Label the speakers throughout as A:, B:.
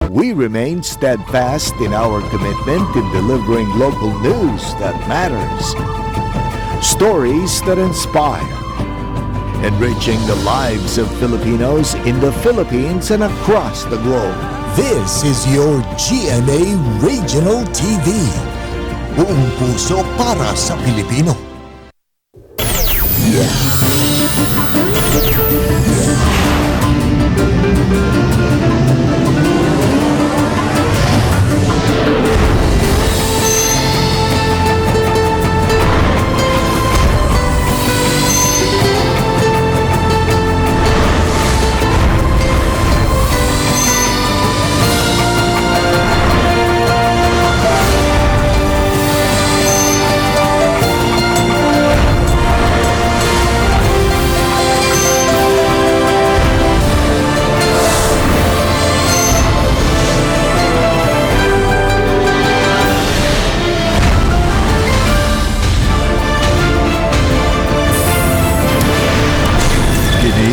A: We remain steadfast in our commitment in delivering local news that matters, stories that inspire, enriching the lives of Filipinos in the Philippines and across the globe.
B: This is your GMA Regional TV. Buong puso para sa Pilipino.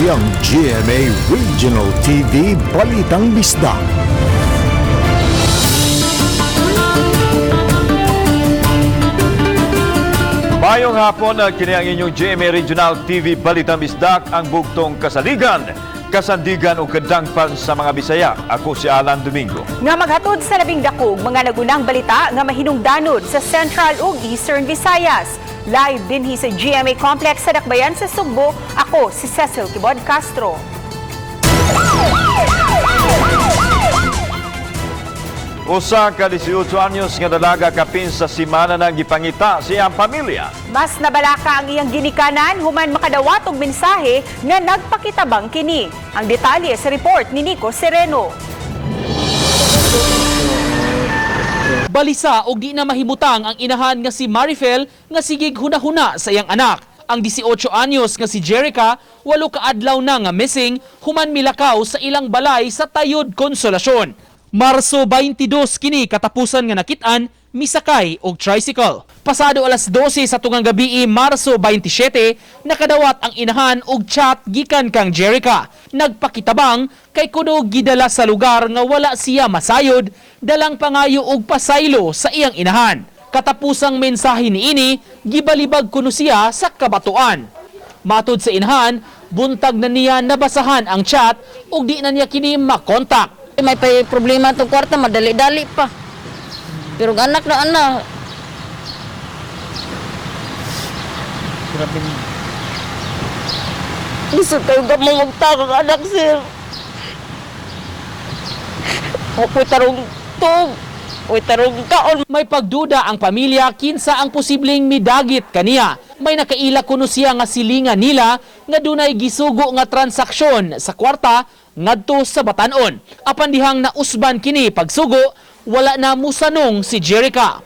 A: Ang GMA Regional TV Balitang Bisdak.
C: Mayong hapon, kini ang inyong GMA Regional TV Balitang Bisdak, ang bugtong kasaligan, kasandigan o kadangpan sa mga Bisaya. Ako si Alan Domingo.
D: Nga maghatod sa labing dakog mga nagunang balita nga mahinungdanod sa Central ug Eastern Visayas. Live dinhi sa GMA Complex sa Dakbayan sa Sugbo. Ako si Cecil Kibod Castro.
C: Usa ka 18 anyos nga dalaga kapin sa simana nang gipangita sa iyang pamilya.
D: Mas nabalaka ang iyang ginikanan human makadawat og mensahe nga nagpakitabang kini. Ang detalye sa report ni Nico Sereno.
E: Balisa og di na mahimutang ang inahan nga si Marifel nga sigig huna-huna sa iyang anak. Ang 18 anyos nga si Jerica, 8 kaadlaw na nga missing, human milakaw sa ilang balay sa Tayud Konsolasyon. Marso 22 kini katapusan nga nakitaan, misakay og tricycle. Pasado alas 12 sa tungang gabi, Marso 27, nakadawat ang inahan og chat gikan kang Jerica. Nagpakitabang kay kuno gidala sa lugar nga wala siya masayod, dalang pangayo og pasaylo sa iyang inahan. Katapusang mensahe niini, gibalibag kuno siya sa kabatuan. Matod sa inahan, buntag na niya nabasahan ang chat ug di na niya kini makontak.
F: May problema itong kwarta, madali-dali pa. Pero anak na anak.
E: Grabe.
F: Gusto tayo ka magtakang anak, sir. Ako'y tarong tog. Ako'y tarong kaon.
E: May pagduda ang pamilya kinsa ang posibleng midagit kaniya. May nakaila kuno siya nga silingan nila nga dunay gisugo nga transaksyon sa kwarta ngadto sa Batanon. Apan dihang nausban kini pagsugo, wala na musanong si Jerica.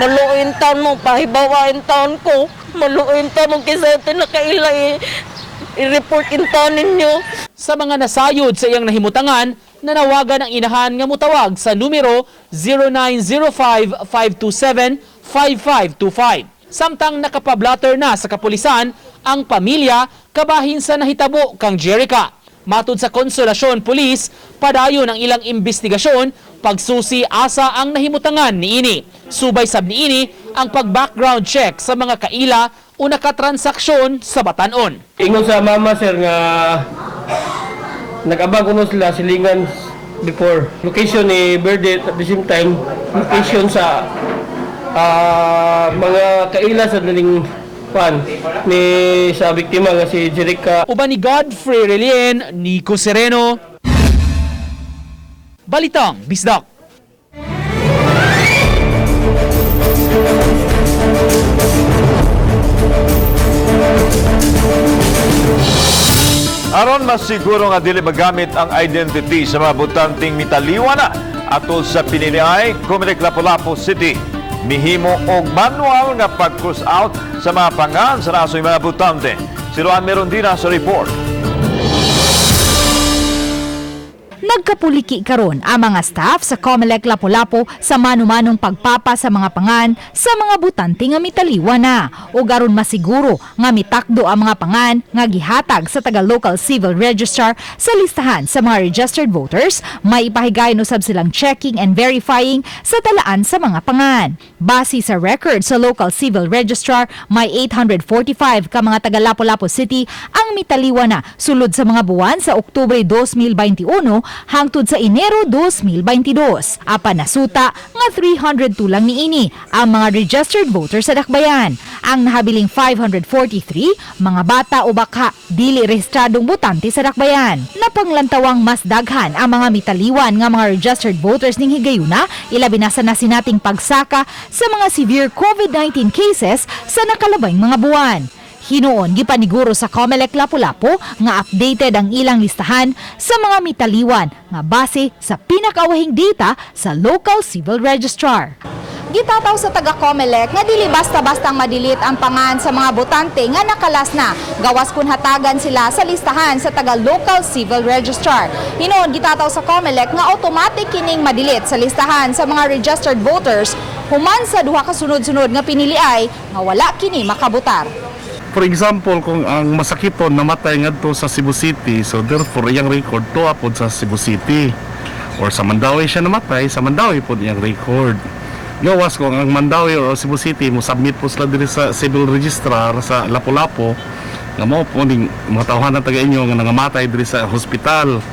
F: Maluin taon mo, pahibawain taon ko. Maluin taon mo kisa ito nakaila i-report in taon ninyo.
E: Sa mga nasayod sa iyang nahimutangan, nanawagan ang inahan nga mutawag sa numero 0905-527-5525. Samtang nakapablatter na sa kapulisan ang pamilya kabahin sa nahitabo kang Jerica. Matod sa Konsolasyon Police, padayon ang ilang investigasyon, pagsusi asa ang nahimutangan niini. Subay sab niini ang pag-background check sa mga kaila o nakatransaksyon sa Batanon.
G: Ingon sa mama sir nga nag-abang kuno sila silingan before. Location ni birthday at the same time location sa mga kaila sa daling pan ni sa biktima nga si Jerica.
E: Uban ni Godfrey Relien, Nico Sereno. Balitang Bisdak.
C: Aron mas siguro nga dili magamit ang identity sa mga butanteng mitaliwa na atol sa piniliay, Comelec Lapu-Lapu City mihimo og manual nga pag-cross out sa mga pangan sa nasoy mga butante. Si Roan Merondina sa report.
H: Nagkapuliki karon ang mga staff sa Comelec Lapu-Lapu sa manumanong pagpapa sa mga pangan sa mga butante nga mitaliwa na o garon masiguro nga mitakdo ang mga pangan nga gihatag sa taga-local civil registrar sa listahan sa mga registered voters, may ipahigayon usab silang checking and verifying sa talaan sa mga pangan. Base sa record sa local civil registrar, may 845 ka mga taga Lapu-Lapu City ang mitaliwa na sulod sa mga buwan sa Oktubre 2021 hangtod sa Enero 2022. Apan nasuta nga 302 lang niini ang mga registered voters sa Dakbayan. Ang nahabiling 543 mga bata o baka dili rehistradong botante sa Dakbayan. Napanglantawang mas daghan ang mga mitaliwan nga mga registered voters ning higayuna, ilabi na sa nasinating pagsaka sa mga severe COVID-19 cases sa nakalabayng mga buwan. Hinuon gipaniguro sa Comelec Lapu-Lapu nga updated ang ilang listahan sa mga mitaliwan nga base sa pinakawahing data sa local civil registrar. Gitataw sa taga-Comelec nga dili basta-bastang madilit ang pangan sa mga botante nga nakalas na, gawas kun hatagan sila sa listahan sa taga-local civil registrar. Hinuon gitataw sa Comelec nga automatic kining madilit sa listahan sa mga registered voters human sa duha ka sunod-sunod nga piniliay nga wala kini makabutar.
I: For example, kung ang masakiton namatay ngadto sa Cebu City, so therefore iyang record tuwa pod sa Cebu City. Or sa Mandawi siya namatay, sa Mandawi pod iyang record. Gawas kung ang Mandawi or Cebu City mo submit po sila diri sa civil registrar sa Lapu-Lapu nga mo po ning mga tawhan na taga inyo nga nangamatay diri sa hospital.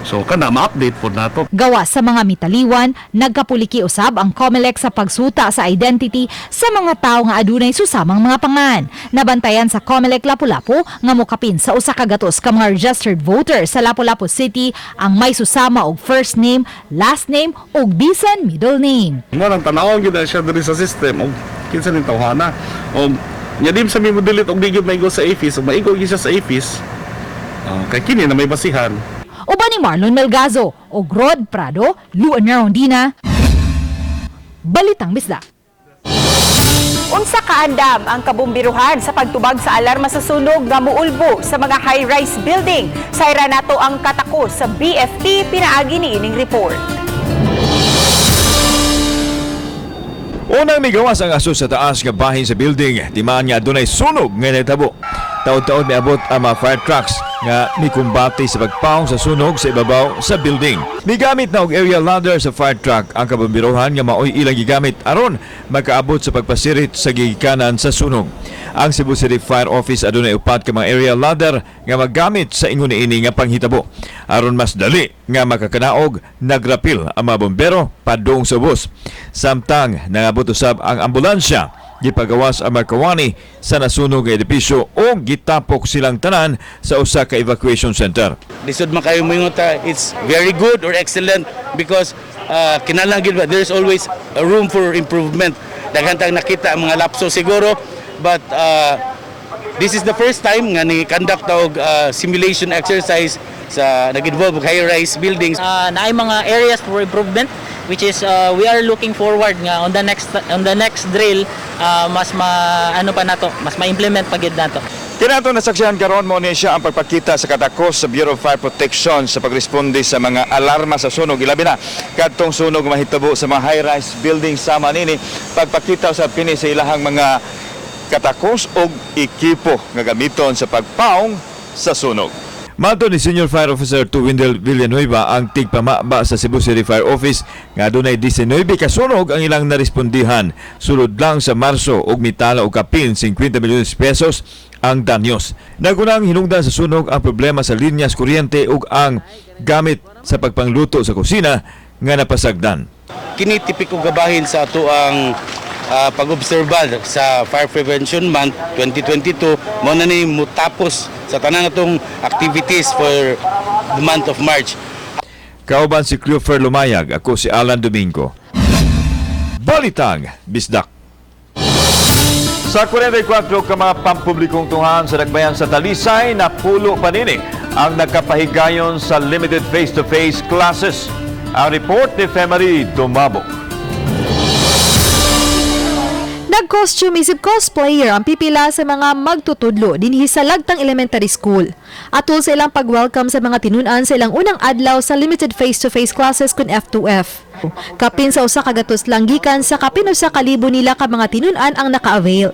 I: So kana ma-update po nato.
H: Gawas sa mga mitaliwan, nagkapuliki usab ang Comelec sa pagsuta sa identity sa mga tao nga adunay susamang mga pangan. Nabantayan sa Comelec Lapu-Lapu nga mokapin sa usa ka gatos ka mga registered voters sa Lapu-Lapu City ang may susama og first name, last name ug bisan middle name.
I: Mo nang tanawon gyud siya diri sa system og kinsa ning tawhana. Og nya dim sa mi mo delete og di gyud maigo sa AFIS ug maigo gyud siya sa AFIS. Kay kini na may basihan.
H: Uban ni Marlon Melgazo o Rod Prado, Luan Rondina, Balitang Bisda.
D: Unsa kaandam ang kabumbiruhan sa pagtubag sa alarma sa sunog nga muulbo sa mga high-rise building? Sayra nato ang katakos sa BFP, pinaagi ni ining report.
C: Unang migawas ang aso sa taas nga bahin sa building, timaan nga adunay sunog nga nahitabo. Taon-taon miabot ang mga fire trucks nga mikumbati sa pagpawong sa sunog sa ibabaw sa building. Migamit na og area ladder sa fire truck ang kabumbiruhan nga maoy ilang gigamit aron makaabot sa pagpasirit sa gigikanan sa sunog. Ang Cebu City Fire Office adunay upat ka mga area ladder nga magamit sa ingon niini nga panghitabo. Aron mas dali nga makakanaog, nagrapil ang mga bombero padung sa bus. Samtang nangabot usab ang ambulansya, gipagawas ang makawani sa nasunog nga edipisyo o gitapok silang tanan sa usa ka evacuation center.
J: Lisod man kayo moingon ta, it's very good or excellent because kinahanglan gid ba there's always a room for improvement. Daghan tang nakita ang mga lapso siguro, but this is the first time nga ni conduct og simulation exercise sa nag-involve high-rise buildings.
F: Naay mga areas for improvement, which is we are looking forward nga on the next drill mas ma-implement pa gid nato.
C: Kinato nasaksihan karon mo ni siya ang pagpakita sa katakos sa Bureau of Fire Protection sa pagresponde sa mga alarma sa sunog. Ilabi na kadtong sunog mahitabo sa mga high-rise building sama nini, pagpakita sa pini sa ilahang mga katakos o ekipo nga gamiton sa pagpaong sa sunog. Mato ni Senior Fire Officer Wendell Villanueva ang tigpamaba sa Cebu City Fire Office nga dunay 19 kasunog ang ilang narespondihan. Sulod lang sa Marso og mitala og kapin 50 milyon pesos ang danyos. Nagunang hinungdan sa sunog ang problema sa linyas kuryente ug ang gamit sa pagpangluto sa kusina nga napasagdan.
J: Kini tipiko gabahin sa ato ang pag-obserba sa Fire Prevention Month 2022 mo na ni mutapos sa tanan natong activities for the month of March.
C: Kauban si Cleofer Lumayag, ako si Alan Domingo. Balitang Bisdak. Sa 44 ka mga pampublikong tunghan sa Dakbayan sa Talisay, napulo panini ang nagkapahigayon sa limited face-to-face classes. Ang report ni Femari Dumabo.
H: Nag-costume isip cosplayer ang pipila sa mga magtutudlo dinhi sa Lagtang Elementary School.
K: Atol sa ilang pag-welcome sa mga tinunan sa ilang unang adlaw sa limited face-to-face classes kun F2F. Kapin sa usa ka gatos lang gikan sa kapin usa ka libo nila ka mga tinunan ang naka-avail.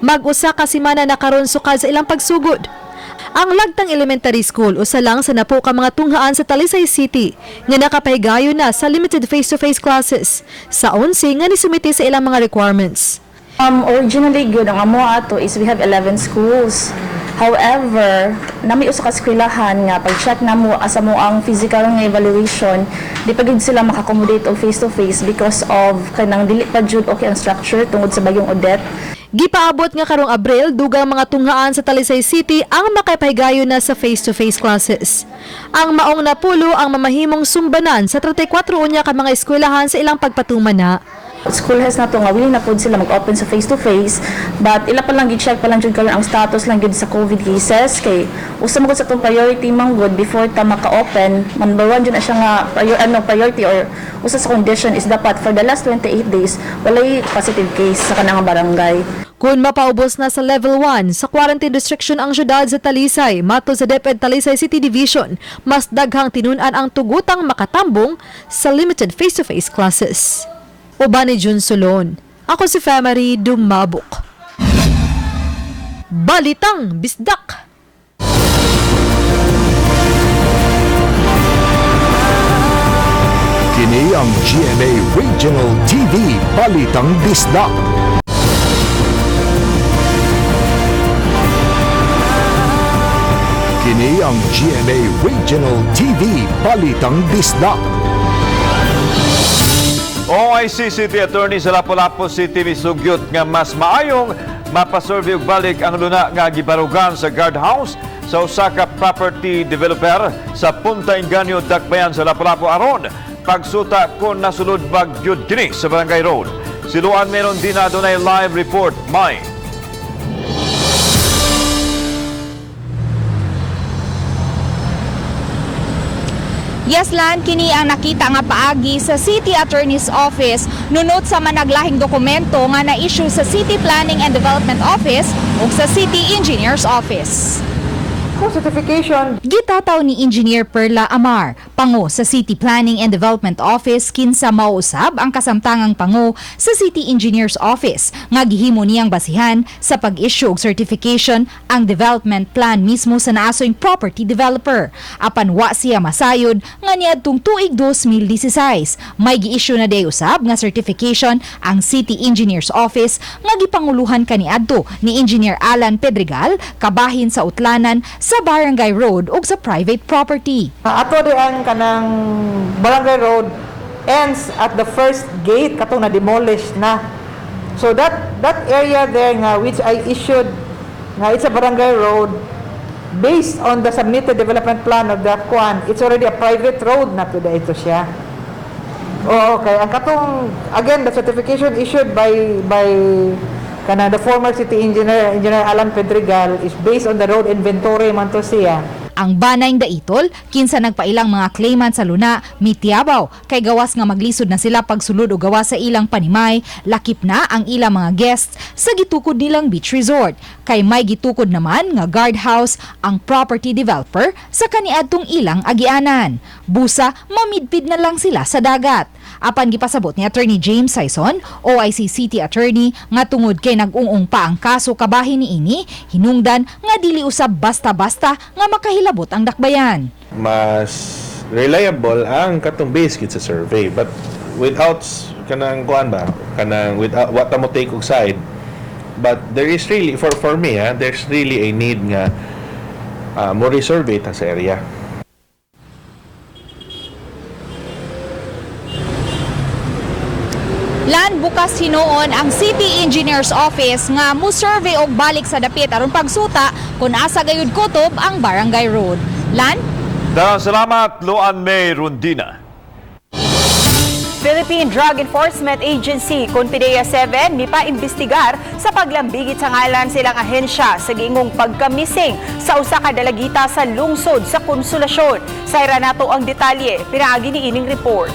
K: Mag-usa ka semana na karon sukad sa ilang pagsugod. Ang Lagtang Elementary School usa lang sa napo ka mga tunghaan sa Talisay City nga nakapahigayon na sa limited face-to-face classes sa 11 nga nisumiti sa ilang mga requirements.
L: Originally good ang amo ato is we have 11 schools. However, nami usa ka eskwelahan nga pag-check namo asa mo ang physical nga evaluation, di pa gid sila maka-accommodate og face-to-face because of kanang dili pa jud okay ang structure tungod sa bagyong Odette.
K: Gipaabot nga karong Abril, dugang mga tunghaan sa Talisay City ang makapahigayon na sa face-to-face classes. Ang maong napulo ang mamahimong sumbanan sa 34 unya ka mga eskwelahan sa ilang pagpatuman na.
L: School has na to nga willing na pod sila mag-open sa face-to-face, but ila pa lang gi-check pa lang jud karon ang status lang jud sa COVID cases kay usa mo sa tong priority man good before ta maka-open. Number 1 jud na siya nga priority or usa sa condition is dapat for the last 28 days walay positive case sa kanang barangay.
K: Kung mapaubos na sa level 1 sa quarantine restriction ang syudad sa Talisay, mato sa DepEd Talisay City Division, mas daghang tinunan ang tugutang makatambong sa limited face-to-face classes. Uban ni Jun Solon. Ako si Famary Dumabok. Balitang Bisdak.
A: Kini ang GMA Regional TV Balitang Bisdak. Kini ang GMA Regional TV Balitang Bisdak.
C: OIC City Attorney sa Lapu-Lapu City misugyot nga mas maayong mapasurvey og balik ang luna nga gibarugan sa guardhouse sa usa ka property developer sa Punta Inganyo, Dakbayan sa Lapu-Lapu aron pagsuta kung nasulod bag gyud kini sa Barangay Road. Siluan meron din na dunay live report. May
H: Yeslan, kini ang nakita nga paagi sa City Attorney's Office nunot sa managlahing dokumento nga na-issue sa City Planning and Development Office ug sa City Engineer's Office.
M: Certification.
H: Gitataw ni Engineer Perla Amar, pango sa City Planning and Development Office kinsa mauusab ang kasamtangang pango sa City Engineer's Office nga gihimo niyang basihan sa pag-issue og certification ang development plan mismo sa naasoing property developer. Apan wa siya masayod nga niadtong tuig 2016 may gi-issue na day usab nga certification ang City Engineer's Office nga gipanguluhan kaniadto ni Engineer Alan Pedregal kabahin sa Utlanan sa Barangay Road ug sa private property.
M: Ato di ang kanang Barangay Road ends at the first gate katong na-demolish na. So that area there nga which I issued nga it's a Barangay Road based on the submitted development plan of the Kwan, it's already a private road na to ito siya. Oh, okay. Ang katong again the certification issued by the former city engineer Alan Pedregal is based on the road inventory man to siya.
H: Ang banayng daitol, kinsa nagpailang mga claimant sa luna, mitiabaw, kay gawas nga maglisod na sila pagsulod o gawas sa ilang panimay, lakip na ang ilang mga guests sa gitukod nilang beach resort. Kay may gitukod naman nga guardhouse ang property developer sa kaniadtong ilang agianan. Busa, mamidpid na lang sila sa dagat. Apan gipasabot ni Attorney James Sison, OIC City Attorney, nga tungod kay nag-ung pa ang kaso kabahin niini, hinungdan nga dili usab basta-basta nga makahilabot ang dakbayan.
N: Mas reliable ang katong base kit sa survey, but without kanang kuan ba, kanang without what mo take og side. But there is really for me, there's really a need nga mo resurvey ta sa area.
H: Lan bukas hinuon ang City Engineer's Office nga mo-survey og balik sa dapit aron pagsuta kung asa gayud kutob ang Barangay Road. Lan?
C: Salamat, Luan May Rundina.
D: Philippine Drug Enforcement Agency, Confideya 7, mipaimbestigar sa paglambigit sa ngalan silang ahensya sa giingong pagkamising sa usa ka dalagita sa lungsod sa Konsolasyon. Sayra nato ang detalye, pinaagi ni ining report.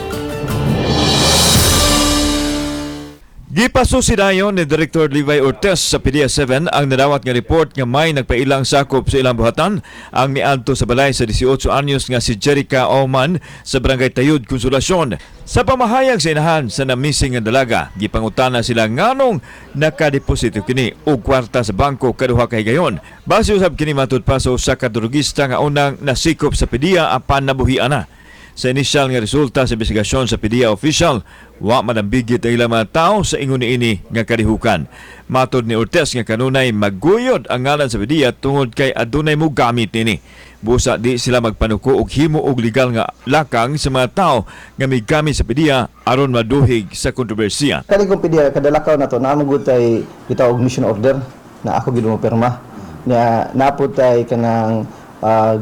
C: Gipasusidayon ni Director Levi Ortiz sa PDEA-7 ang nadawat nga report nga may nagpailang sakop sa ilang buhatan ang miadto sa balay sa 18 anyos nga si Jerica Oman sa Barangay Tayud, Consolacion. Sa pamahayag sa inahan sa na-missing nga dalaga, gipangutana sila nganong nakadeposito kini og kwarta sa bangko kaduha ka higayon. Base usab kini matud pa sa usa ka drogista nga unang nasikop sa PDEA apan nabuhian na. Sa inisyal nga resulta sa investigasyon sa PDEA official, wa manambigit ang ilang mga tao sa ingon niini nga kalihukan. Matod ni Ortiz nga kanunay magguyod ang ngalan sa PDEA tungod kay adunay mo gamit nini. Busa di sila magpanuko og himo og legal nga lakang sa mga tao nga may gamit sa PDEA aron maduhig sa kontrobersiya.
O: Kani kong PDEA kadalakaw na to naamugod tay gitawag mission order na ako gid mo pirma. Na naputay kanang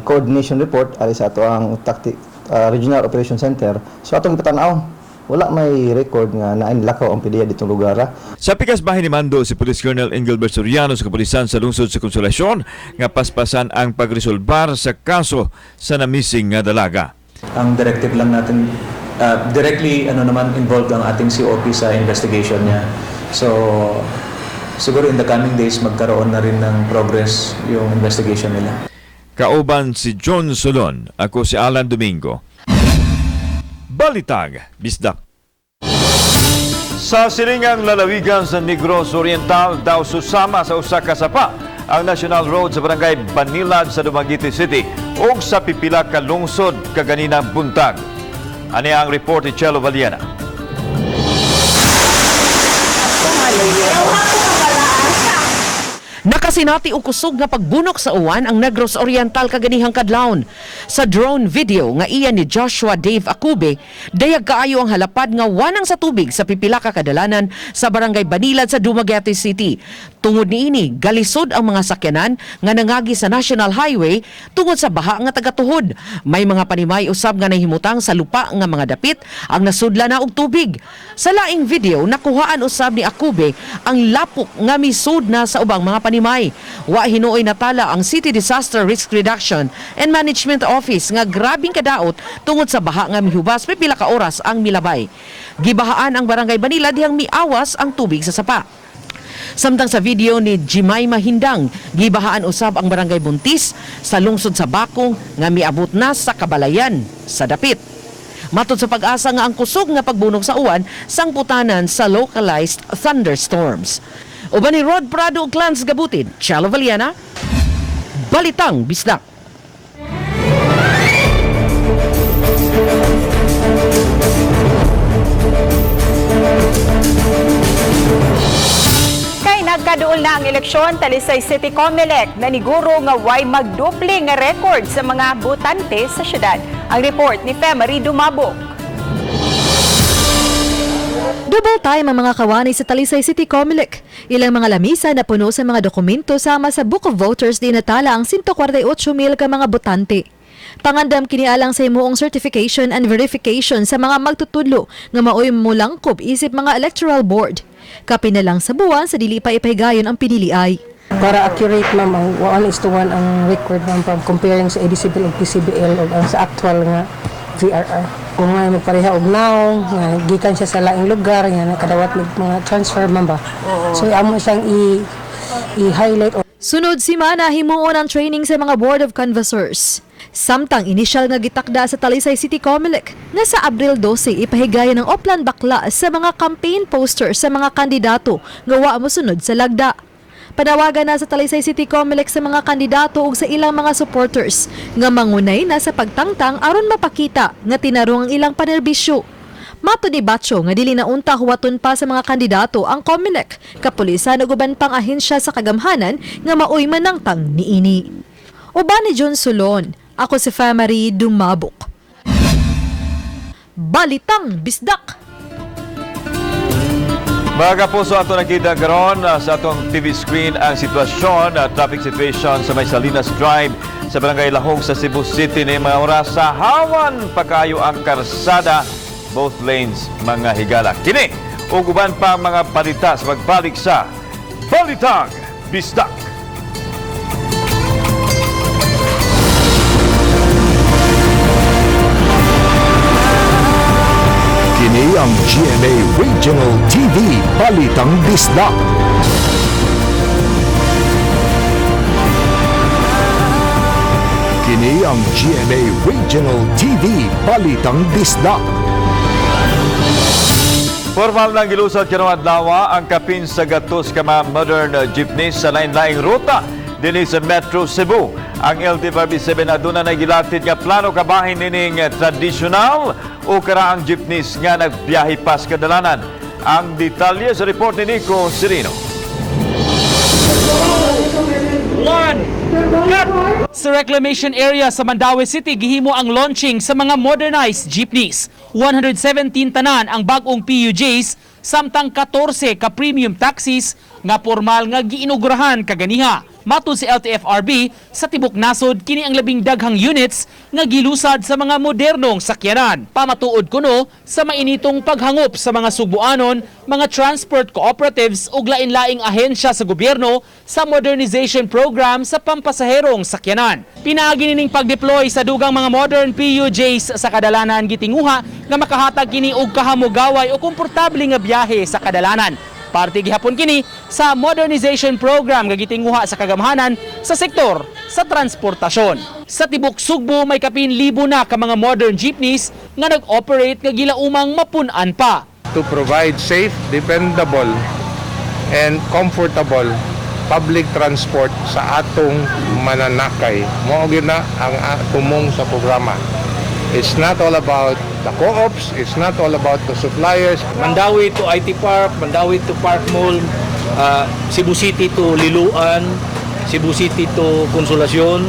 O: coordination report ali sa ato ang Regional Operation Center. So atong patanaw, wala may record nga nainlakaw ang PDEA ditong lugar.
C: Sa pikas bahin ni Mando si Police Colonel Engelbert Soriano sa kapulisan sa lungsod sa Consolacion nga paspasan ang pagresolbar sa kaso sa na-missing nga dalaga.
P: Ang directive lang natin directly naman involved ang ating COP sa investigation niya. So siguro in the coming days magkaroon na rin ng progress yung investigation nila.
C: Kauban si John Solon, ako si Alan Domingo. Balitag, Bisdak. Sa silingang lalawigan sa Negros Oriental daw susama sa usa ka sapa ang National Road sa Barangay Banilad sa Dumaguete City ug sa pipila ka lungsod kaganinang buntag. Ani ang report ni Chelo Valiana.
Q: Nakasinati og kusog nga pagbunok sa uwan ang Negros Oriental kaganihang kadlawon. Sa drone video nga iya ni Joshua Dave Acube, dayag kaayo ang halapad nga wanang sa tubig sa pipila ka kadalanan sa Barangay Banilad sa Dumaguete City. Tungod niini, galisod ang mga sakyanan nga nangagi sa National Highway tungod sa baha nga tagatuhod. May mga panimay usab nga nahimutang sa lupa nga mga dapit ang nasudla na og tubig. Sa laing video, nakuhaan usab ni Acube ang lapok nga misud na sa ubang mga panimay. Wa hinuoy natala ang City Disaster Risk Reduction and Management Office nga grabing kadaot tungod sa baha nga mihubas pipila ka oras ang milabay. Gibahaan ang Barangay Banilad dihang miawas ang tubig sa sapa. Samtang sa video ni Jemima Hindang, gibahaan usab ang Barangay Buntis sa lungsod sa Bakong nga miabot na sa kabalayan sa dapit. Matod sa pag-asa nga ang kusog nga pagbunog sa uwan sangputanan sa localized thunderstorms. Uban ni Rod Prado ug Clans Gabutin, Chalo Valiana, Balitang Bisdak.
D: Nagkaduol na ang eleksyon talisay City Comelec na niguro nga way magduple nga record sa mga botante sa syudad. Ang report ni Femari Dumabok.
K: Double time ang mga kawani sa Talisay City Comelec. Ilang mga lamisa na puno sa mga dokumento sama sa Book of Voters di natala ang 148,000 ka mga botante. Pangandam kinialang sa imuong certification and verification sa mga magtutudlo nga maoy mulangkob isip mga electoral board. Kapi na lang sa buwan sa dili pa ipahigayon ang piniliay.
R: Para accurate ma'am, ang 1:1 ang record ma'am from comparing sa ADCBL o PCBL o ang sa actual nga VRR. Kung nga magpareha og now, nga gikan siya sa laing lugar, nga nakadawat ng mga transfer ma'am ba. So amo siyang i-highlight.
K: Sunod si Mana himuon ang training sa mga board of canvassers. Samtang inisyal nga gitakda sa Talisay City Comelec nga sa Abril 12 ipahigayon ng Oplan Bakla sa mga campaign posters sa mga kandidato nga wa mosunod sa lagda. Panawagan na sa Talisay City Comelec sa mga kandidato ug sa ilang mga supporters nga mangunay na sa pagtangtang aron mapakita nga tinarong ang ilang panerbisyo. Mato ni Batcho nga dili na unta huwaton pa sa mga kandidato ang Comelec, kapulisan ug uban pang ahensya sa kagamhanan nga maoy manangtang niini. Uban ni John Solon, ako si Femari Dumabok. Balitang Bisdak.
C: Mga kapuso, ato nakita karon sa atong TV screen ang sitwasyon, traffic situation sa May Salinas Drive sa Barangay Lahog sa Cebu City ni mga oras sa hawan pagkayo ang karsada, both lanes mga higala. Kini ug uban pa mga balita sa pagbalik sa Balitang Bisdak.
A: Kini ang GMA Regional TV Balitang Bisdak. Kini ang GMA Regional TV Balitang Bisdak.
C: Formal nang gilusad karong adlaw ang kapin sa gatos ka mga modern jeepneys sa lain-laing ruta dinhi sa Metro Cebu. Ang LTFRB-7 aduna na gilatid nga plano kabahin nining tradisyonal o karaang jeepneys nga nagbiyahe pas kadalanan. Ang detalye sa report ni Nico Serino.
E: Sa reclamation area sa Mandaue City, gihimo ang launching sa mga modernized jeepneys. 117 tanan ang bagong PUJs, samtang 14 ka premium taxis nga formal nga giinugurahan kaganiha. Matud si LTFRB, sa tibok nasod kini ang labing daghang units nga gilusad sa mga modernong sakyanan. Pamatuod kuno sa mainitong paghangop sa mga Subuanon, mga transport cooperatives ug lain-laing ahensya sa gobyerno sa modernization program sa pampasaherong sakyanan. Pinaagi nining pag-deploy sa dugang mga modern PUJs sa kadalanan gitinguha nga makahatag kini og kahamugaway o komportable nga biyahe sa kadalanan. Parte gihapon kini sa modernization program nga gitinguha sa kagamhanan sa sektor sa transportasyon. Sa tibok Sugbo may kapin libo na ka mga modern jeepneys nga nag-operate nga gilaumang mapun-an pa.
S: To provide safe, dependable, and comfortable public transport sa atong mananakay. Mao gyud na ang tumong sa programa. It's not all about the co-ops, it's not all about the suppliers.
T: Mandaue to IT Park, Mandaue to Park Mall, Cebu City to Liluan, Cebu City to Consolacion,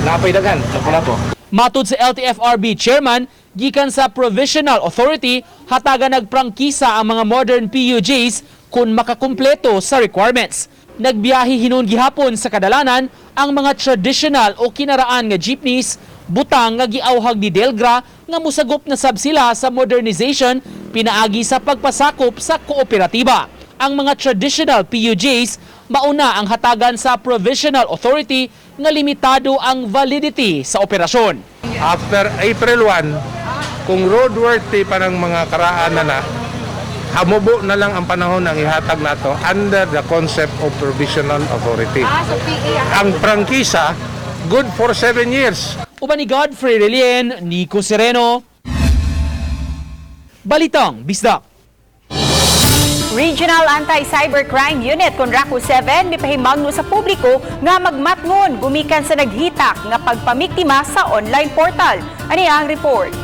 T: napay daghan, Lapu-Lapu.
E: Matud sa LTFRB chairman, gikan sa Provisional Authority, hataga nagprangkisa ang mga modern PUJs kung makakumpleto sa requirements. Nagbiyahe hinon gihapon sa kadalanan ang mga traditional o kinaraan nga jeepneys, butang nga giawhag ni Delgra nga musagop na sab sila sa modernization pinaagi sa pagpasakop sa kooperatiba. Ang mga traditional PUJs mauna ang hatagan sa Provisional Authority nga limitado ang validity sa operasyon.
S: After April 1, kung roadworthy pa ng mga karaan na hamubo na lang ang panahon ng ihatag nato under the concept of Provisional Authority. Ang prangkisa, good for 7 years.
E: Uban ni Godfrey Relien, Nico Sereno. Balitang Bisdak.
D: Regional Anti-Cybercrime Unit kon RACU 7 mipahimangno sa publiko nga magmatngon gumikan sa naghitak nga pagpamiktima sa online portal. Ani ang report.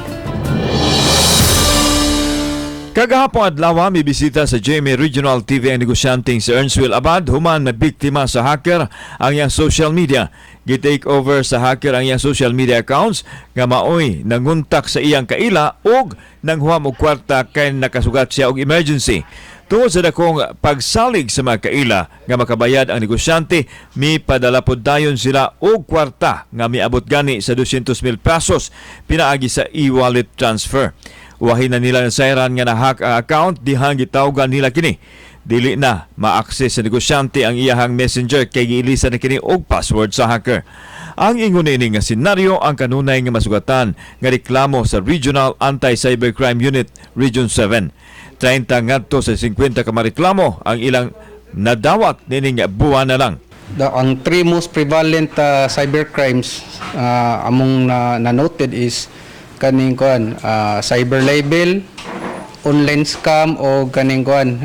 C: Kagahapon adlaw may bisita sa GMA Regional TV ang negosyanteng si Ernstville Abad human na biktima sa hacker ang iyang social media. Gitake over sa hacker ang iyang social media accounts nga maoy nanguntak sa iyang kaila og nanghuam og kwarta kay nakasugat siya og emergency. Tungod sa dakong pagsalig sa mga kaila nga makabayad ang negosyante, mi padala pod dayon sila og kwarta nga miabot gani sa 200,000 pesos pinaagi sa e-wallet transfer. Wahin na nila nasayran nga na-hack ang account, dihang gitawgan nila kini. Dili na ma-access sa negosyante ang iyahang messenger kay giilisa na kini og password sa hacker. Ang ingon ini nga senaryo ang kanunay nga masugatan nga reklamo sa Regional Anti-Cybercrime Unit Region 7. 30 ngadto sa 50 ka mareklamo ang ilang nadawat nining buwan na lang.
U: Ang three most prevalent cybercrimes among na-noted is kaning kuan cyber libel, online scam o kaning kuan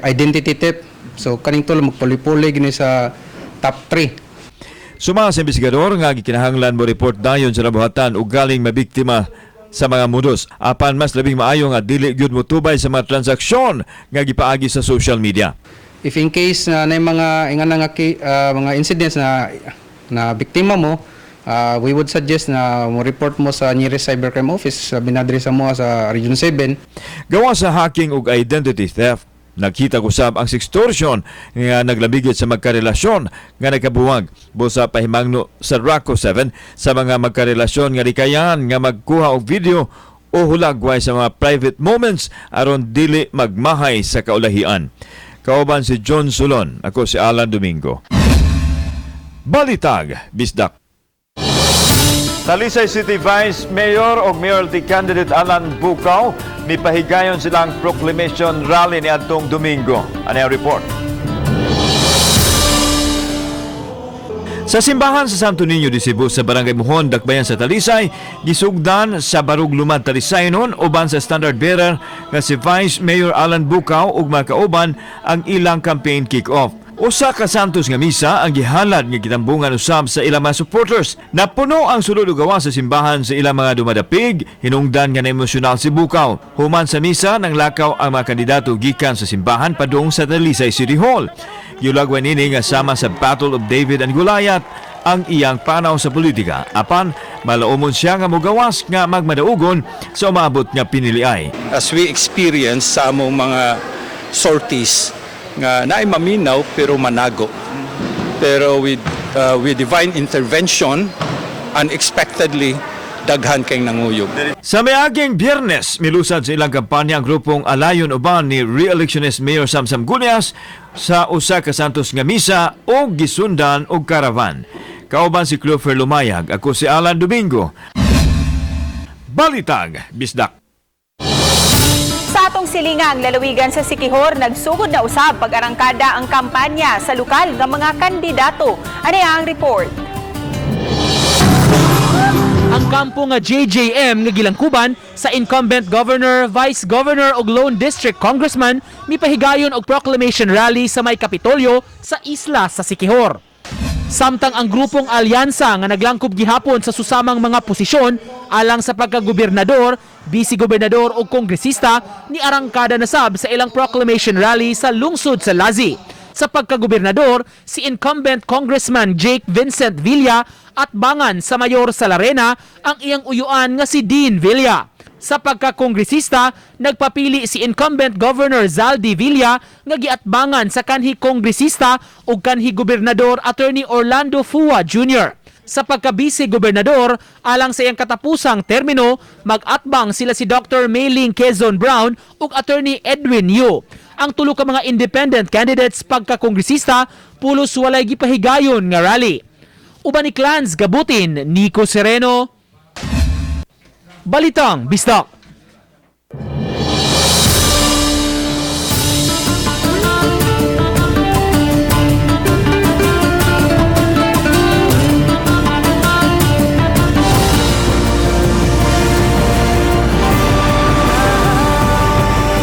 U: identity theft. So kaning tulo magpuli-puli gini sa top 3.
C: Suma sa investigador nga gikinahanglan mo report dayon sa nabuhatan ug galing mabiktima sa mga modus. Apan mas labing maayo nga dili gyud motubay sa mga transaksyon nga gipaagi sa social media.
U: If in case na mga mga incidents na biktima mo, we would suggest na mo report mo sa nearest cybercrime office sa binadresa mo sa Region 7.
C: Gawa sa hacking ug identity theft, nakita ko sab ang sextortion nga naglabigit sa magkarelasyon nga nagkabuwag busa pahimangno sa RACU 7 sa mga magkarelasyon nga rikayan nga magkuha og video o hulagway sa mga private moments aron dili magmahay sa kaulahian. Kauban si John Sulon, ako si Alan Domingo. Balitag Bisdak. Talisay City Vice Mayor o Mayoralty Candidate Alan Bukaw, mipahigayon silang proclamation rally ni adtong Domingo. Ano yung report? Sa simbahan sa Santo Niño de Cebu sa Barangay Muhon, Dakbayan sa Talisay, gisugdan sa Barug Lumad Talisay noon uban sa standard bearer nga si Vice Mayor Alan Bukaw ug mga kauban ang ilang campaign kick-off. Usa ka santos nga misa ang gihalad nga gitambungan usab sa ilang mga supporters. Napuno ang sulod ug gawas sa simbahan sa ilang mga dumadapig, hinungdan nga na emosyonal si Bukaw. Human sa misa nang lakaw ang mga kandidato gikan sa simbahan padung sa Talisay City Hall. Giulagwan nini nga sama sa Battle of David and Goliath ang iyang panaw sa politika. Apan malaumon siya nga mogawas nga magmadaugon sa umabot nga piniliay.
B: As we experience sa among mga sorties nga naay maminaw pero manago. Pero with divine intervention, unexpectedly daghan kay nanguyog.
C: Sa miaging Biyernes, milusad sa ilang kampanya ang grupong Alayon Uban ni re-electionist Mayor Samsam Gulyas sa usa ka santos nga misa o gisundan og karavan. Kauban si Clover Lumayag, ako si Alan Domingo. Balitag, Bisdak.
D: Sa atong silingang lalawigan sa Siquijor, nagsugod na usab pag-arangkada ang kampanya sa lokal ng mga kandidato. Ano ang report?
E: Ang kampo nga JJM nga gilangkuban sa incumbent governor, vice governor ug lone district congressman mipahigayon og proclamation rally sa may Kapitolyo sa isla sa Siquijor. Samtang ang grupong alyansa nga naglangkob gihapon sa susamang mga posisyon alang sa pagkagobernador, vice-gobernador ug kongresista ni arangkada na sab sa ilang proclamation rally sa lungsod sa Lazi. Sa pagkagobernador, si incumbent Congressman Jake Vincent Villa at bangan sa mayor sa Larena ang iyang uyuan nga si Dean Villa. Sa pagkakongresista, nagpapili si incumbent Governor Zaldi Villa nga giatbangan sa kanhi kongresista ug kanhi gobernador Attorney Orlando Fua Jr. Sa pagka-vice-gobernador, alang sa iyang katapusang termino, mag-atbang sila si Dr. Mayling Quezon Brown ug Attorney Edwin Yu. Ang tulo ka mga independent candidates pagka-kongresista, pulos walay gipahigayon nga rally. Uban ni Clans Gabutin, Nico Sereno, Balitang Bisdak.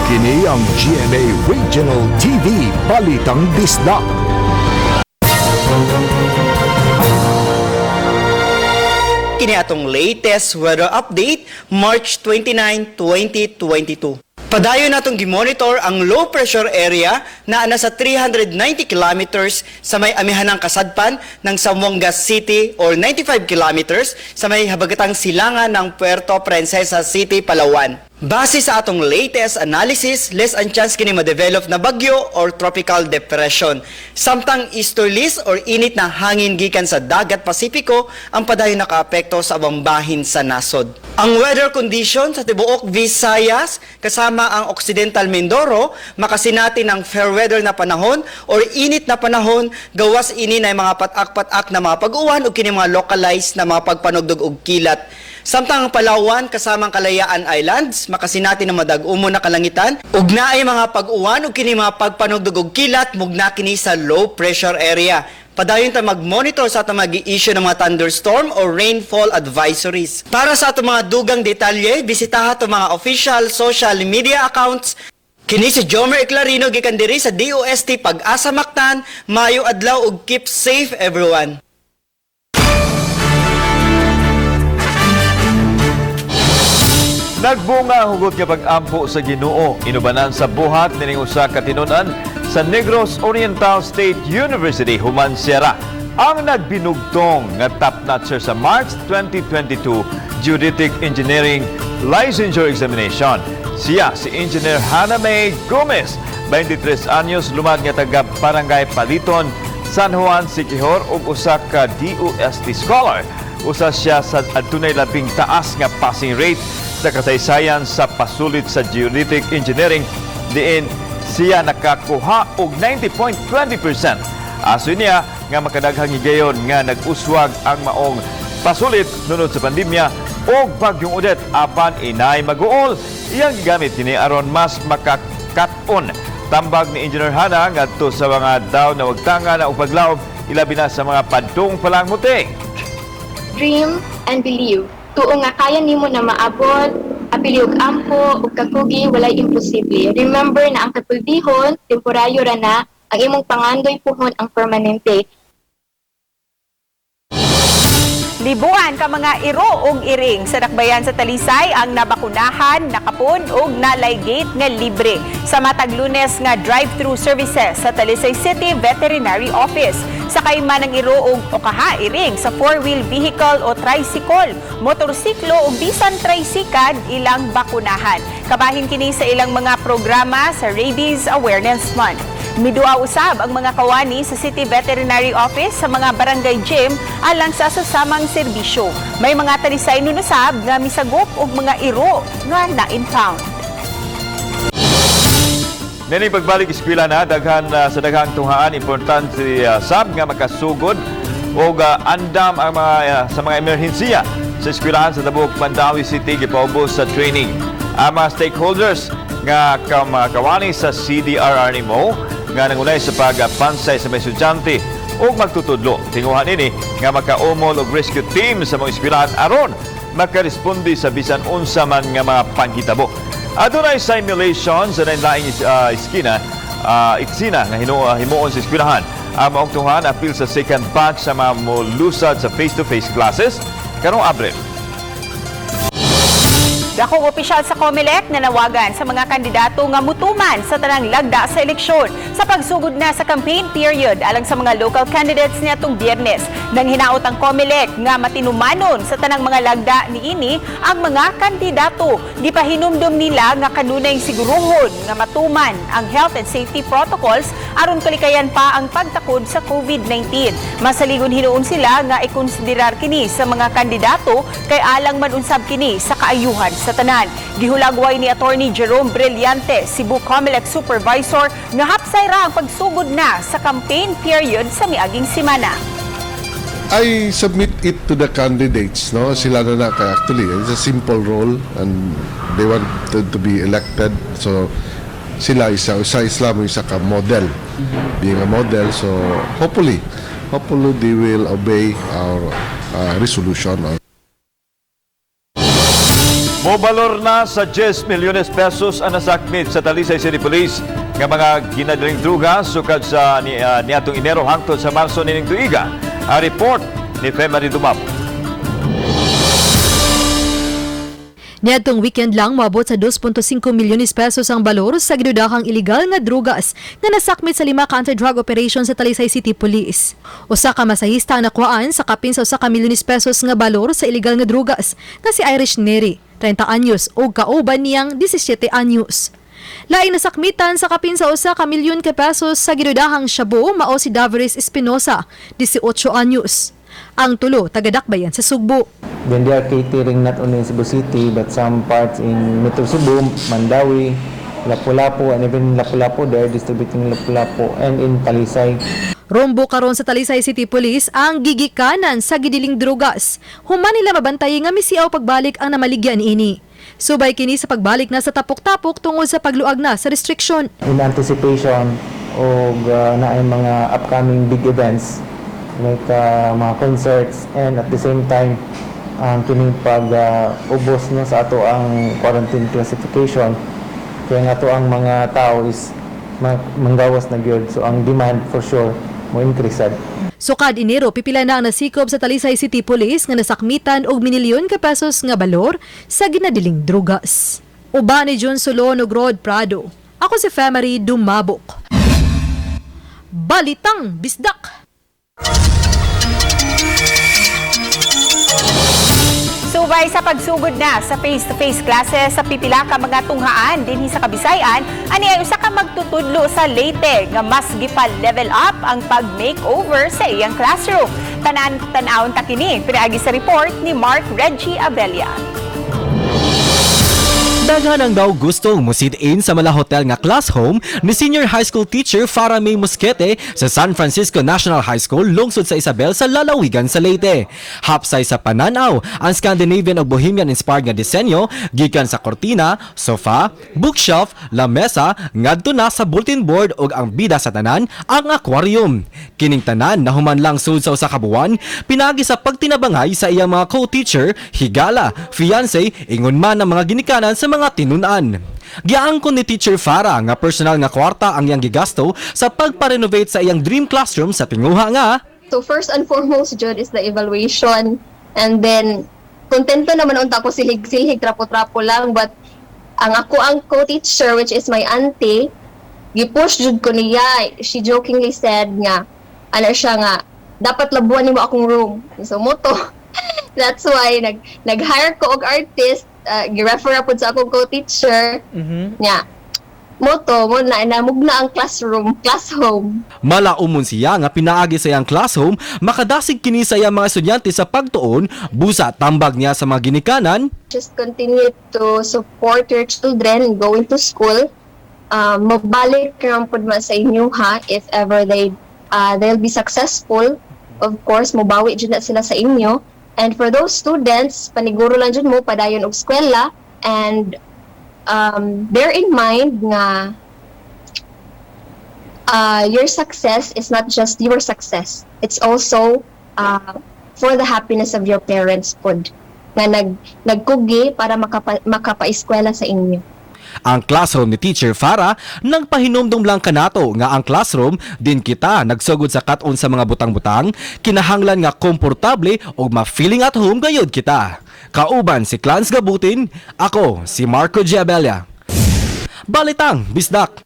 A: Kini ang GMA Regional TV Balitang Bisdak.
V: Kini atong latest weather update, March 29, 2022. Padayon natong gimonitor ang low pressure area na nasa 390 kilometers sa may amihanang kasadpan ng Zamboanga City or 95 kilometers sa may habagatang silangan ng Puerto Princesa City, Palawan. Base sa atong latest analysis, less ang chance kini ma-develop na bagyo or tropical depression. Samtang easterlies or init na hangin gikan sa dagat Pasipiko ang padayon nakaapekto sa abang bahin sa nasod. Ang weather condition sa tibuok Visayas kasama ang Occidental Mindoro makasinati ng fair weather na panahon or init na panahon gawas ini na mga patak-patak na mga pag-uwan o kini mga localized na mga pagpanugdog og kilat. Samtang ang Palawan kasamang Kalayaan Islands makasinati na madag-umo na kalangitan ug naay mga pag-uwan ug kini mga pagpanugdog og kilat mugna kini sa low pressure area. Padayon ta mag-monitor sa atong mag-i-issue ng mga thunderstorm or rainfall advisories. Para sa atong mga dugang detalye, bisitaha atong mga official social media accounts. Kini si Jomer Eclarino gikan diri sa DOST Pag-asa Mactan. Mayo adlaw ug keep safe everyone.
C: Nagbunga hugot nga pag-ampo sa Ginoo inubanan sa buhat nining usa ka tinud-an sa Negros Oriental State University human Sierra ang nagbinugtong nga top-notcher sa March 2022 Geodetic Engineering Licensure Examination. Siya si Engineer Hannah May Gomez, 23 anyos, lumad nga taga Barangay Paliton, San Juan, Siquijor ug usa ka DOST scholar. Usa siya sa adunay labing taas nga passing rate sa kasaysayan sa pasulit sa geodetic engineering diin siya nakakuha og 90.20%. Aso niya nga makadaghang higayon nga nag-uswag ang maong pasulit nunod sa pandemya o bagyong Odette apan inay mag-uol. Iyang gigamit kini aron mas makakaton. Tambag ni Engineer Hana ngadto sa mga daw na wagtanga na upaglaom ilabi na sa mga padtong palangmuting.
G: Dream and believe. Tuo nga kaya nimo na maabot, apili og ampo ug kakugi walay imposible. Remember na ang katulbihon temporaryo ra na, ang imong pangandoy puhon ang permanente.
D: Libuan ka mga iro ug iring sa dakbayan sa Talisay ang nabakunahan, nakapon ug nalaygate nga libre sa matag Lunes nga drive-thru services sa Talisay City Veterinary Office. Sakay man ang iro ug okaha iring sa 4-wheel vehicle o tricycle, motorsiklo ug bisan tricycad ilang bakunahan. Kabahin kini sa ilang mga programa sa Rabies Awareness Month. Midua usab ang mga kawani sa City Veterinary Office sa mga barangay gym alang sa susamang serbisyo. May mga Talisay nunusab nga misagop og mga iro nga na-impound.
C: Nini pagbalik eskwela na daghan sa daghang tunghaan importante sab nga makasugod og andam ang mga sa mga emerhensiya sa eskwelahan sa Tabuk, Mandawi City gipaubos sa training. Ang mga stakeholders nga kawani sa CDRR nimo nga nangunay sa pagpansay sa mga estudyante o magtutudlo. Tinguhan ini nga makaumol og rescue team sa mga eskwelahan aron makaresponde sa bisan unsa man nga mga panghitabo. Adunay simulation sa lain-laing eksena nga himuon sa eskwelahan. Ang maong tunghan apil sa second batch sa mga molusad sa face-to-face classes karong Abril.
D: Dakong opisyal sa COMELEC na nawagan sa mga kandidato nga mutuman sa tanang lagda sa eleksyon sa pagsugod na sa campaign period alang sa mga local candidates niadtong Biyernes. Nang hinaot ang COMELEC nga matinumanon sa tanang mga lagda niini ang mga kandidato. Gipahinumdum nila nga kanunay siguruhon nga matuman ang health and safety protocols aron kalikayan pa ang pagtakod sa COVID-19. Masaligon hinuon sila nga ikonsiderar kini sa mga kandidato kay alang man unsab kini sa kaayuhan sa tanan. Gihulagway ni Attorney Jerome Brillante, Cebu COMELEC Supervisor, nga hapsay ra ang pagsugod na sa campaign period sa miaging semana.
I: I submit it to the candidates, no? Sila na actually, it's a simple role and they want to be elected. So sila isa Islam isa ka model. Being a model, so hopefully they will obey our resolution.
C: Mobalor na sa 10 milyones pesos ang nasakmit sa Talisay City Police nga mga ginadaling druga sukad sa niadtong Enero hangtod sa Marso nining tuiga. Ang report ni Femari Dumap.
K: Niadtong weekend lang moabot sa 2.5 milyones pesos ang balor sa gidudahang iligal nga drugas nga nasakmit sa 5 ka anti-drug operation sa Talisay City Police. Usa ka masahista ang nakuhaan sa kapin sa 1 ka milyones pesos nga balor sa iligal nga drugas nga si Irish Neri, 30 anyos o kauban niyang 17 anyos. Lain nasakmitan sa kapin sa 1 ka milyon ka pesos sa gidudahang shabu mao si Davaris Espinosa, 18 anyos. Ang tulo taga-dakbayan sa Sugbo.
O: Then they are catering not only in Cebu City but some parts in Metro Cebu, Mandawi, Lapu-Lapu, and even Lapu-Lapu they are distributing Lapu-Lapu and in Talisay.
K: Rombo karon sa Talisay City Police ang gigikanan sa gidiling drugas. Human nila mabantay nga misiaw pagbalik ang namaligyan ini. Subay kini sa pagbalik na sa tapok-tapok tungod sa pagluag na sa restriction.
O: In anticipation og naay mga upcoming big events like mga concerts and at the same time ang kining pag-ubos no sa ato ang quarantine classification kaya nga ato ang mga tao is manggawas na gyud, so ang demand for sure mo increase.
K: Sukad Enero pipila na ang nasikob sa Talisay City Police nga nasakmitan og minilyon ka pesos nga balor sa ginadiling drugas. Uban ni John Solon ug Rod Prado. Ako si Femari Dumabok. Balitang Bisdak.
D: Subay sa pagsugod na sa face-to-face classes sa pipila ka mga tunghaan dinhi sa Kabisayan, ani ay usa ka magtutudlo sa Leyte nga mas gipa-level up ang pag-makeover sa iyang classroom. Tanan-tanawon ta kini pinaagi sa report ni Mark Reggie Abella.
F: Daghan ang daw gustong musit-in sa mala hotel nga classroom ni senior high school teacher Farah May Mosquete sa San Francisco National High School lungsod sa Isabel sa Lalawigan sa Leyte. Hapsay sa pananaw ang Scandinavian o Bohemian inspired nga disenyo gikan sa kortina, sofa, bookshelf, lamesa ngadto na sa bulletin board ug ang bida sa tanan ang aquarium. Kining tanan na human lang sud sa usa ka buwan pinagi sa pagtinabangay sa iyang mga co-teacher, higala, fiancé, ingon man ang mga ginikanan sa mga tinunan. Giangkon ni Teacher Farah nga personal nga kwarta ang iyang gigasto sa pagpa-renovate sa iyang dream classroom sa tinguha nga.
J: So first and foremost, Jud, is the evaluation. And then, kontento naman unta ko silhig trapo-trapo lang. But ang co-teacher, which is my auntie, gipush Jud ko niya. She jokingly said nga, siya nga, dapat labuan mo akong room. So moto. That's why nag-hire ko og artist, gi-refer po sa akong co-teacher. Nya. Moto mo na namugna ang class home.
F: Malaumon siya nga pinaagi sa iyang class home, makadasig kini sa iyang mga estudyante sa pagtuon, busa tambag niya sa mga ginikanan.
J: Just continue to support your children going to school. Mabalik naman po sa inyo ha, if ever they'll be successful. Of course, mabawi dyan na sila sa inyo. And for those students, paniguro lang dyan mo, padayon og eskwela, and bear in mind nga your success is not just your success. It's also for the happiness of your parents pod nga nagkugi para makapa-eskwela sa inyo.
F: Ang classroom ni Teacher Farah nagpahinumdum lang kanato nga ang classroom din kita nagsugod sa kat-on sa mga butang-butang, kinahanglan nga komportable o ma-feeling at home gayud kita. Kauban si Clans Gabutin, ako si Marco Giabella. Balitang Bisdak.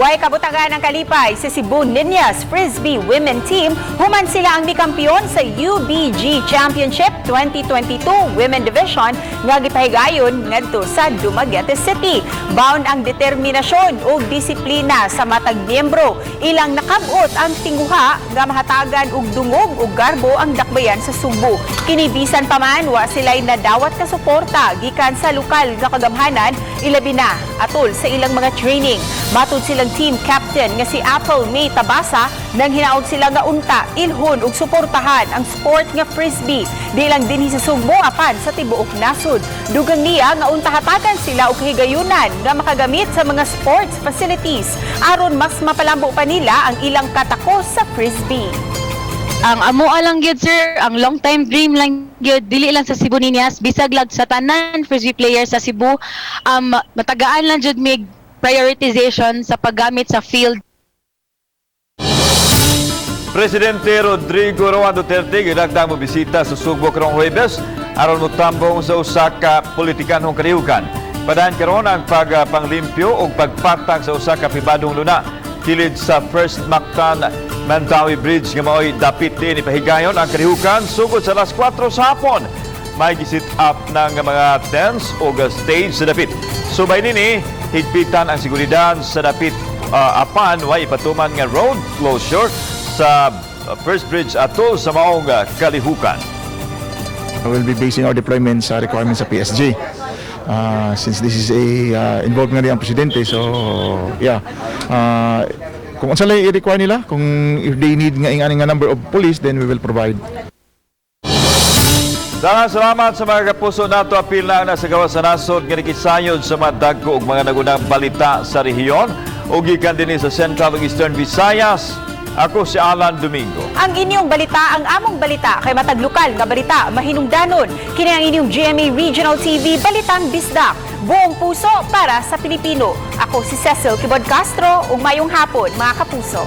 D: Way kabutagan ng kalipay sa Cebu Niñas Frisbee Women Team, human sila ang mikampiyon sa UBG Championship 2022 Women Division nga gipahigayon ngadto sa Dumaguete City. Bound ang determinasyon ug disiplina sa matag miyembro, ilang nakabot ang tinguha nga mahatagan og dungog ug garbo ang dakbayan sa Subo. Kinibisan pa man wa sila'y nadawat ka suporta gikan sa lokal nga kagamhanan, ilabi na atol sa ilang mga training. Matud silang team captain nga si Apple May Tabasa nang hinaog sila nga unta, ilhon ug suportahan ang sport nga frisbee. Di lang dinhi sa Subo apan sa tibuok nasod. Dugang niya nga unta hatagan sila og higayunan nga makagamit sa mga sports facilities aron mas mapalambo pa nila ang ilang katakos sa frisbee.
W: Ang amo lang gyud sir, ang long time dream lang gyud dili lang sa Cebu Niñas, bisag lag sa tanan frisbee players sa Cebu. Matagaan lang jud mig prioritization sa paggamit sa field.
C: Presidente Rodrigo Roa Duterte gidagdag mo bisita sa Subo karong Huwebes aron motambong sa usa ka politikanhong kalihukan. Padayon karon ang pagpanglimpyo o pagpatag sa usa ka pribadong luna kilid sa First Mactan Mandawi Bridge nga mao'y dapit din ipahigayon ang kalihukan sugod sa alas 4 sa hapon. May gisit up ng mga tents o stage sa dapit. Subay nini, higpitan ang seguridad sa dapit apan way ipatuman nga road closure sa First Bridge atol sa maong kalihukan.
X: We'll be basing our deployment sa requirements sa PSG. Since this is involved nga rin ang presidente, so yeah. Kung saan lang i-require nila, kung if they need nga number of police, then we will provide.
C: Salamat sa mga kapuso nato, apil na sa gawas sa nasod nga nakisayod sa mga dagko ug mga nagunang balita sa rehiyon ug gikan dinhi sa Central ug Eastern Visayas. Ako si Alan Domingo.
D: Ang inyong balita, ang among balita kay matag lokal nga balita mahinungdanon. Kini ang inyong GMA Regional TV Balitang Bisdak. Buong puso para sa Pilipino. Ako si Cecil Kibod Castro ug mayong hapon mga kapuso.